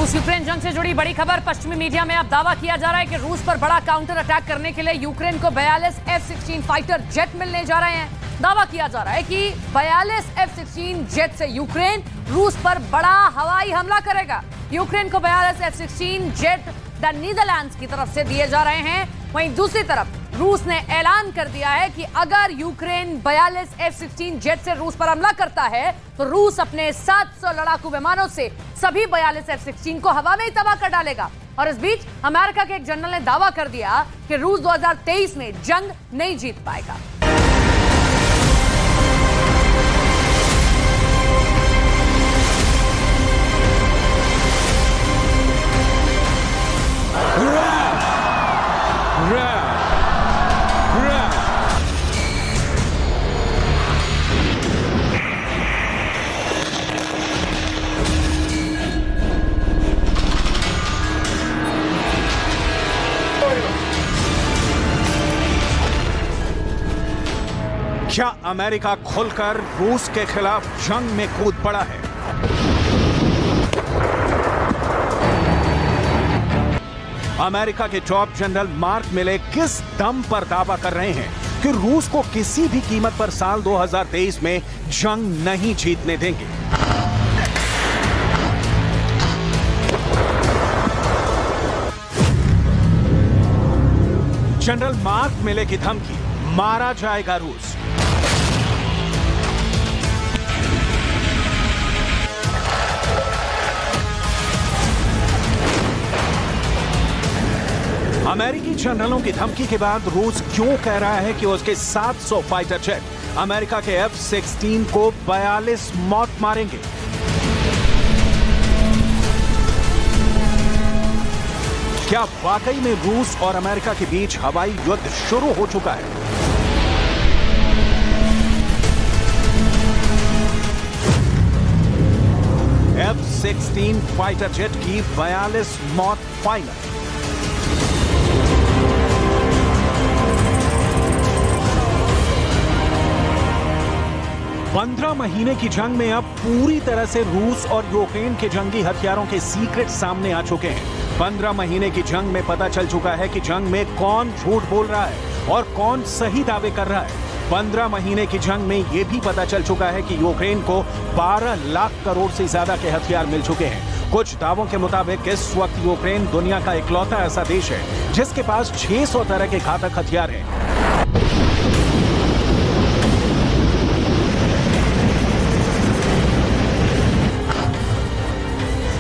रूस यूक्रेन जंग से जुड़ी बड़ी खबर। पश्चिमी मीडिया में अब दावा किया जा रहा है कि रूस पर बड़ा काउंटर अटैक करने के लिए यूक्रेन को 42 F-16 फाइटर जेट मिलने जा रहे हैं। दावा किया जा रहा है कि 42 F-16 जेट से यूक्रेन रूस पर बड़ा हवाई हमला करेगा। यूक्रेन को 42 F-16 जेट द नीदरलैंड्स की तरफ से दिए जा रहे हैं। वहीं दूसरी तरफ रूस ने ऐलान कर दिया है कि अगर यूक्रेन 42 F-16 जेट से रूस पर हमला करता है तो रूस अपने 700 लड़ाकू विमानों से सभी 42 F-16 को हवा में ही तबाह कर डालेगा। और इस बीच अमेरिका के एक जनरल ने दावा कर दिया कि रूस 2023 में जंग नहीं जीत पाएगा। क्या अमेरिका खुलकर रूस के खिलाफ जंग में कूद पड़ा है? अमेरिका के टॉप जनरल मार्क मिले किस दम पर दावा कर रहे हैं कि रूस को किसी भी कीमत पर साल 2023 में जंग नहीं जीतने देंगे। जनरल मार्क मिले की धमकी, मारा जाएगा रूस। अमेरिकी जनरलों की धमकी के बाद रूस क्यों कह रहा है कि उसके 700 फाइटर जेट अमेरिका के F-16 को 42 मौत मारेंगे? क्या वाकई में रूस और अमेरिका के बीच हवाई युद्ध शुरू हो चुका है? F-16 फाइटर जेट की 42 मौत फाइनल। पंद्रह महीने की जंग में अब पूरी तरह से रूस और यूक्रेन के जंगी हथियारों के सीक्रेट सामने आ चुके हैं। 15 महीने की जंग में पता चल चुका है कि जंग में कौन झूठ बोल रहा है और कौन सही दावे कर रहा है। 15 महीने की जंग में यह भी पता चल चुका है कि यूक्रेन को 12 लाख करोड़ से ज्यादा के हथियार मिल चुके हैं। कुछ दावों के मुताबिक इस वक्त यूक्रेन दुनिया का इकलौता ऐसा देश है जिसके पास 600 तरह के घातक हथियार हैं।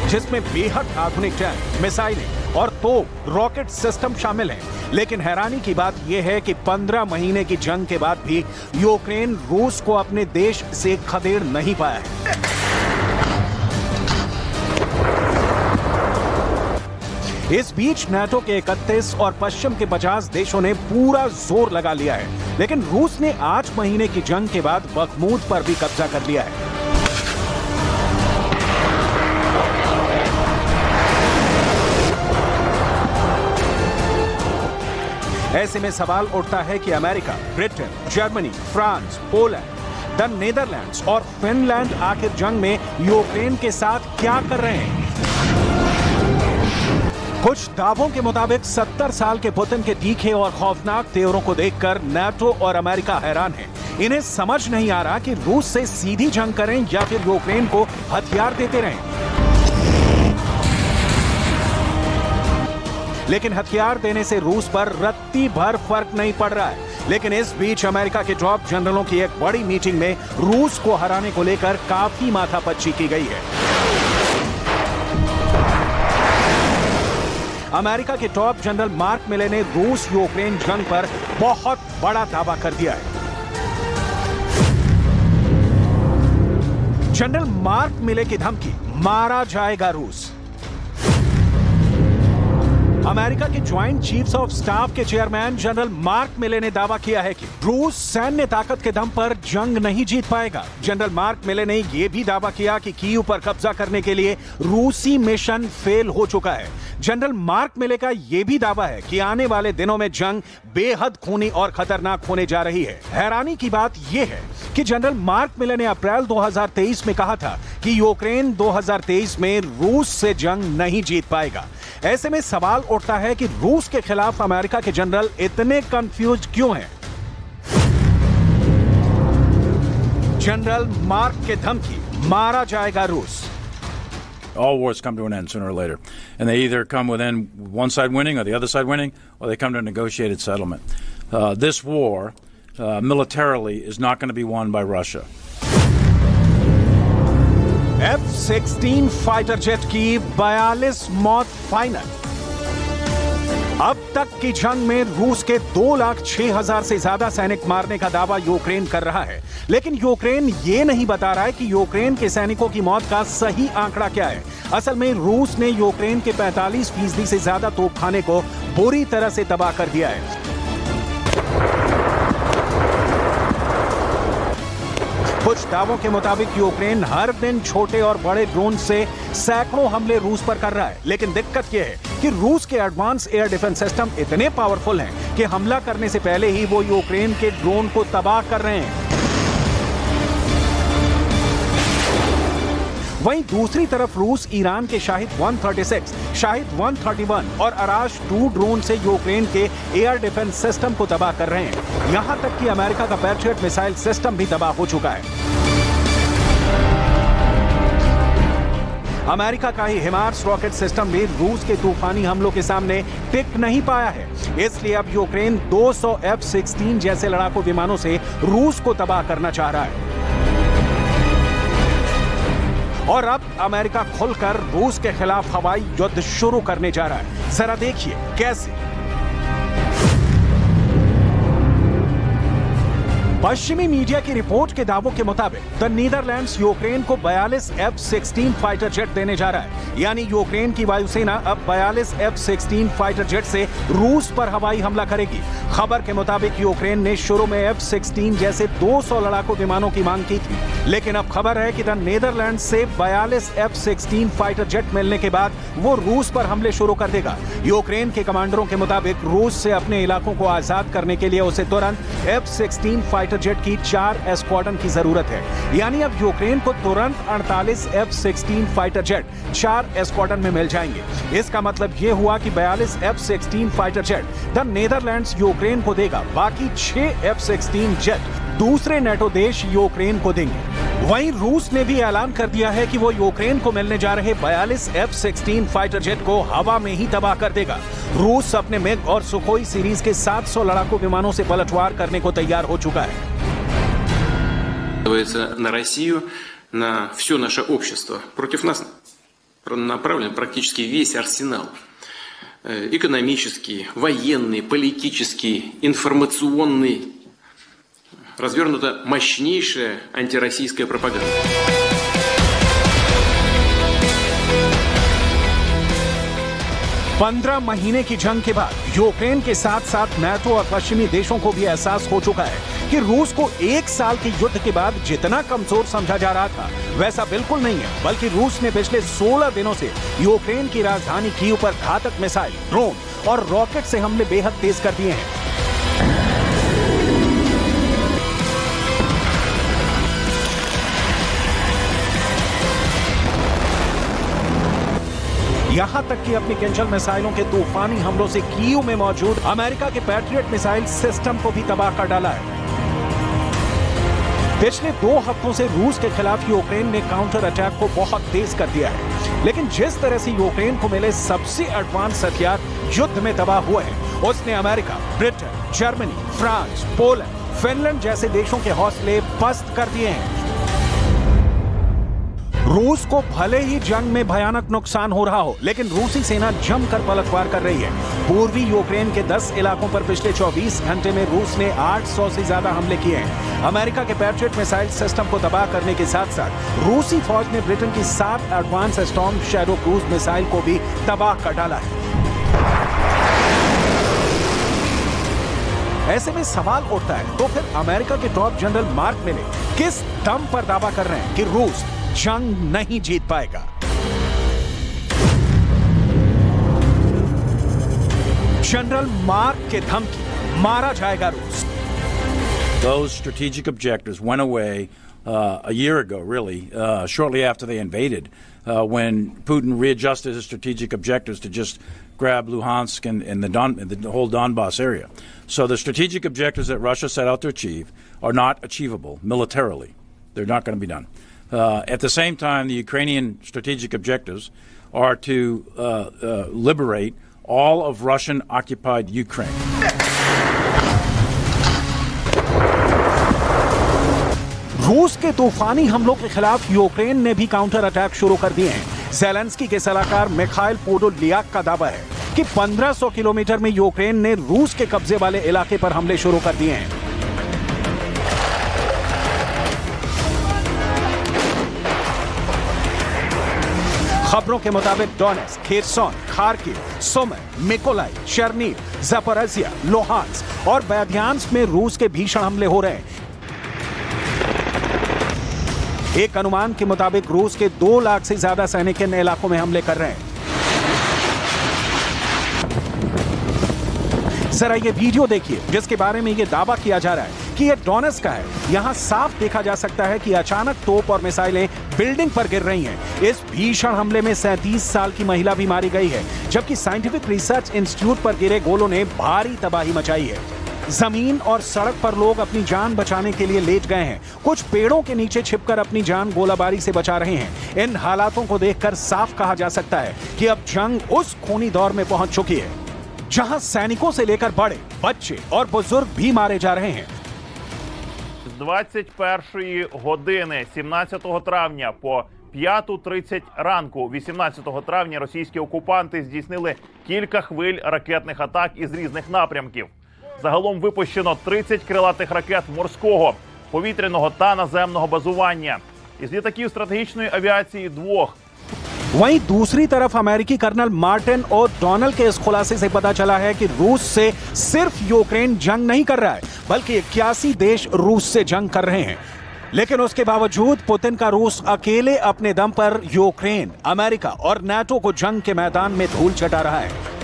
जिसमें बेहद आधुनिक टैंक, मिसाइलें और तोप, रॉकेट सिस्टम शामिल हैं। लेकिन हैरानी की बात यह है कि 15 महीने की जंग के बाद भी यूक्रेन रूस को अपने देश से खदेड़ नहीं पाया है। इस बीच नाटो के 31 और पश्चिम के 50 देशों ने पूरा जोर लगा लिया है। लेकिन रूस ने 8 महीने की जंग के बाद बखमूद पर भी कब्जा कर लिया है। ऐसे में सवाल उठता है कि America, Britain, Germany, France, Poland, the Netherlands और फिनलैंड आखिर जंग में यूक्रेन के साथ क्या कर रहे हैं? कुछ दावों के मुताबिक 70 साल के पुतिन के तीखे और खौफनाक तेवरों को देखकर नाटो और अमेरिका हैरान है। इन्हें समझ नहीं आ रहा कि रूस से सीधी जंग करें या फिर यूक्रेन को हथियार देते रहें। लेकिन हथियार देने से रूस पर रत्ती भर फर्क नहीं पड़ रहा है। लेकिन इस बीच अमेरिका के टॉप जनरलों की एक बड़ी मीटिंग में रूस को हराने को लेकर काफी माथापच्ची की गई है। अमेरिका के टॉप जनरल मार्क मिले ने रूस यूक्रेन जंग पर बहुत बड़ा दावा कर दिया है। जनरल मार्क मिले की धमकी, मारा जाएगा रूस। अमेरिका के ज्वाइंट चीफ्स ऑफ स्टाफ के चेयरमैन जनरल मार्क मिले ने दावा किया है कि रूस सैन्य ताकत के दम पर जंग नहीं जीत पाएगा। जनरल मार्क मिले ने यह भी दावा किया कि कीव पर कब्जा करने के लिए रूसी मिशन फेल हो चुका है। जनरल मार्क मिले का यह भी दावा है कि आने वाले दिनों में जंग बेहद खूनी और खतरनाक होने जा रही है। हैरानी की बात यह है कि जनरल मार्क मिले ने अप्रैल 2023 में कहा था कि यूक्रेन 2023 में रूस से जंग नहीं जीत पाएगा। ऐसे में सवाल उठता है कि रूस के खिलाफ अमेरिका के जनरल इतने कंफ्यूज क्यों हैं? जनरल मार्क के धमकी, मारा जाएगा रूस। All wars come to an end sooner or later, and they either come within one side winning or the other side winning, or they come to a negotiated settlement. This war, militarily, is not going to be won by Russia. F-16 fighter jet की 42 मौत final. अब तक की जंग में रूस के 2,06,000 से ज्यादा सैनिक मारने का दावा यूक्रेन कर रहा है, लेकिन यूक्रेन ये नहीं बता रहा है कि यूक्रेन के सैनिकों की मौत का सही आंकड़ा क्या है। असल में रूस ने यूक्रेन के 45% से ज्यादा तोपखाने को बुरी तरह से तबाह कर दिया है। कुछ दावों के मुताबिक यूक्रेन हर दिन छोटे और बड़े ड्रोन से सैकड़ों हमले रूस पर कर रहा है, लेकिन दिक्कत यह है कि रूस के एडवांस एयर डिफेंस सिस्टम इतने पावरफुल हैं कि हमला करने से पहले ही वो यूक्रेन के ड्रोन को तबाह कर रहे हैं। वहीं दूसरी तरफ रूस ईरान के शाहिद 136, शाहिद 131 और अराश 2 ड्रोन से यूक्रेन के एयर डिफेंस सिस्टम को तबाह कर रहे हैं। यहां तक कि अमेरिका का पैट्रियट मिसाइल सिस्टम भी तबाह हो चुका है। अमेरिका का ही हिमार्स रॉकेट सिस्टम भी रूस के तूफानी हमलों के सामने टिक नहीं पाया है। इसलिए अब यूक्रेन 200 F-16 जैसे लड़ाकू विमानों से रूस को तबाह करना चाह रहा है। और अब अमेरिका खुलकर रूस के खिलाफ हवाई युद्ध शुरू करने जा रहा है। जरा देखिए कैसे। पश्चिमी मीडिया की रिपोर्ट के दावों के मुताबिक द नीदरलैंड्स यूक्रेन को 42 F-16 फाइटर जेट देने जा रहा है। यानी यूक्रेन की वायुसेना अब 42 F-16 फाइटर जेट से रूस पर हवाई हमला करेगी। खबर के मुताबिक यूक्रेन ने शुरू में F-16 जैसे 200 लड़ाकू विमानों की मांग की थी, लेकिन अब खबर है कि द नीदरलैंड्स से 42 F-16 फाइटर जेट मिलने के बाद वो रूस पर हमले शुरू कर देगा। यूक्रेन के कमांडरों के मुताबिक रूस से अपने इलाकों को आजाद करने के लिए उसे तुरंत F-16 फाइटर जेट की 4 एस्क्वाड्रन की जरूरत है। यानी अब यूक्रेन को तुरंत 48 F-16 फाइटर जेट 4 एस्क्वाड्रन में मिल जाएंगे। इसका मतलब यह हुआ कि 42 F-16 fighter jet the Netherlands Ukraine को देगा, बाकी 6 F-16 जेट दूसरे नेटो देश यूक्रेन को देंगे। वहीं रूस ने भी ऐलान कर दिया है कि वो यूक्रेन को मिलने जा रहे 42 F-16 फाइटर जेट को हवा में ही तबाह कर देगा। रूस अपने मिग और सुखोई सीरीज के 700 लड़ाकू विमानों से पलटवार करने को तैयार हो चुका है। На Россию, на все наше общество. Против нас направлен практически весь арсенал. Экономический, военный, политический, информационный. Развернута мощнейшая антироссийская пропаганда. 15 महीने की जंग के बाद यूक्रेन के साथ साथ नाटो और पश्चिमी देशों को भी एहसास हो चुका है कि रूस को 1 साल के युद्ध के बाद जितना कमजोर समझा जा रहा था वैसा बिल्कुल नहीं है, बल्कि रूस ने पिछले 16 दिनों से यूक्रेन की राजधानी कीव पर घातक मिसाइल, ड्रोन और रॉकेट से हमले बेहद तेज कर दिए हैं। यहां तक कि अपनी किंजल मिसाइलों के तूफानी हमलों से कीव में मौजूद अमेरिका के पैट्रियट मिसाइल सिस्टम को भी तबाह कर डाला है। पिछले 2 हफ्तों से रूस के खिलाफ यूक्रेन ने काउंटर अटैक को बहुत तेज कर दिया है, लेकिन जिस तरह से यूक्रेन को मिले सबसे एडवांस हथियार युद्ध में तबाह हुए हैं, उसने America, Britain, Germany, France, Poland, Finland जैसे देशों के हौसले पस्त कर दिए हैं। रूस को भले ही जंग में भयानक नुकसान हो रहा हो, लेकिन रूसी सेना जमकर पलटवार कर रही है। पूर्वी यूक्रेन के 10 इलाकों पर पिछले 24 घंटे में रूस ने 800 से ज्यादा हमले किए हैं। अमेरिका के पैट्रियट मिसाइल सिस्टम को तबाह करने के साथ साथ रूसी फौज ने ब्रिटेन की 7 advance storm shadow cruise missile को भी तबाह कर डाला है। ऐसे में सवाल उठता है, तो फिर अमेरिका के टॉप जनरल मार्क मिले किस दम पर दावा कर रहे हैं कि रूस जंग नहीं जीत पाएगा? जनरल मार्क के धमकी, मारा जाएगा रूस। Those strategic objectives went away a year ago, really, shortly after they invaded, when Putin readjusted his strategic objectives to just grab Luhansk and the whole Donbass area. So the strategic objectives that Russia set out to achieve are not achievable militarily. They're not going to be done. At the same time, the Ukrainian strategic objectives are to liberate all of Russian-occupied Ukraine. रूस के तूफानी हमलों के खिलाफ Ukraine ने भी counter attack शुरू कर दिए हैं। ज़ेलेंस्की के सलाहकार मिखाइल पोडोलियाक का दावा है कि 1500 किलोमीटर में यूक्रेन ने रूस के कब्जे वाले इलाके पर हमले शुरू कर दिए हैं। खबरों के मुताबिक Donetsk, Kherson, Kharkiv, Sumy, Mykolaiv, Chernihiv, Zaporizhzhia, Luhansk और बेर्दियांस्क में रूस के भीषण हमले हो रहे हैं। एक अनुमान के मुताबिक रूस के 2 लाख से ज्यादा सैनिक इन इलाकों में हमले कर रहे हैं। जरा ये वीडियो देखिए जिसके बारे में ये दावा किया जा रहा है कि ये डोनेट्स्क का है। यहां साफ देखा जा सकता है कि अचानक तोप और मिसाइलें बिल्डिंग पर गिर रही हैं। इस भीषण हमले में 37 साल की महिला भी मारी गई है, जबकि साइंटिफिक रिसर्च इंस्टीट्यूट पर गिरे गोलों ने भारी तबाही मचाई है। जमीन और सड़क पर लोग अपनी जान बचाने के लिए लेट गए हैं। कुछ पेड़ों के नीचे छिपकर अपनी जान गोलाबारी से बचा रहे हैं। इन हालातों को देखकर साफ कहा जा सकता है कि अब जंग उस खूनी दौर में पहुंच चुकी है जहां सैनिकों से लेकर बड़े, बच्चे और बुजुर्ग भी मारे जा रहे हैं। З 21 години 17 травня по 5:30 ранку 18 травня російські окупанти здійснили кілька хвиль ракетних атак із різних напрямків. Загалом випущено 30 крилатих ракет морського, повітряного та наземного базування. Із літаків стратегічної авіації 2. वहीं दूसरी तरफ अमेरिकी कर्नल मार्टिन ओ'डोनल के इस खुलासे से पता चला है कि रूस से सिर्फ यूक्रेन जंग नहीं कर रहा है, बल्कि 81 देश रूस से जंग कर रहे हैं। लेकिन उसके बावजूद पुतिन का रूस अकेले अपने दम पर यूक्रेन, अमेरिका और नाटो को जंग के मैदान में धूल चटा रहा है।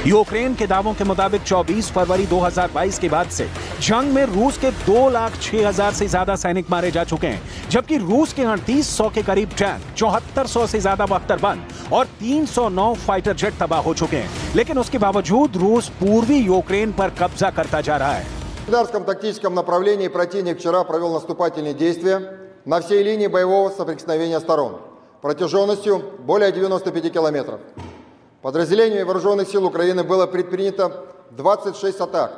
यूक्रेन के दावों के मुताबिक 24 फरवरी 2022 के बाद से जंग में रूस के 2,06,000 से ज्यादा सैनिक मारे जा चुके हैं, जबकि रूस के 3800 के करीब टैंक, 7400 से ज्यादा बख्तरबंद और 309 फाइटर जेट तबाह हो चुके हैं। लेकिन उसके बावजूद रूस पूर्वी यूक्रेन पर कब्जा करता जा रहा है। В Солидарском тактическом направлении противник вчера провел наступательные действия на всей линии боевого соприкосновения сторон протяженностью более 95 километров. Подразделениями вооруженных сил Украины было предпринято 26 атак,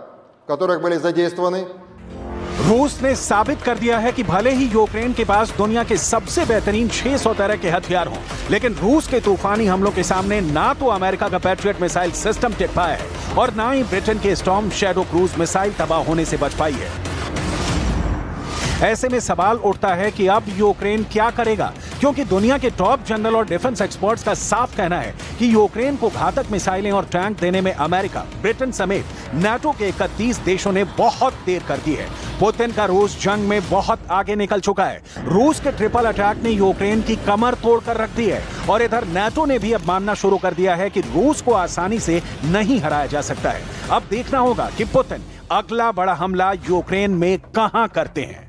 в которых были задействованы। रूस ने साबित कर दिया है कि भले ही यूक्रेन के पास दुनिया के सबसे बेहतरीन 600 तरह के हथियार हों, लेकिन रूस के तूफानी हमलों के सामने ना तो अमेरिका का पैट्रियट मिसाइल सिस्टम टिक पाया है और ना ही ब्रिटेन के स्टॉर्म शैडो क्रूज मिसाइल तबाह होने से बच पाई है। ऐसे में सवाल उठता है कि अब यूक्रेन क्या करेगा, क्योंकि दुनिया के टॉप जनरल और डिफेंस एक्सपर्ट्स का साफ कहना है कि यूक्रेन को घातक मिसाइलें और टैंक देने में अमेरिका, ब्रिटेन समेत नाटो के 31 देशों ने बहुत देर कर दी है। पुतिन का रूस जंग में बहुत आगे निकल चुका है। रूस के ट्रिपल अटैक ने यूक्रेन की कमर तोड़कर रख दी है और इधर नाटो ने भी अब मानना शुरू कर दिया है कि रूस को आसानी से नहीं हराया जा सकता है। अब देखना होगा कि पुतिन अगला बड़ा हमला यूक्रेन में कहां करते हैं।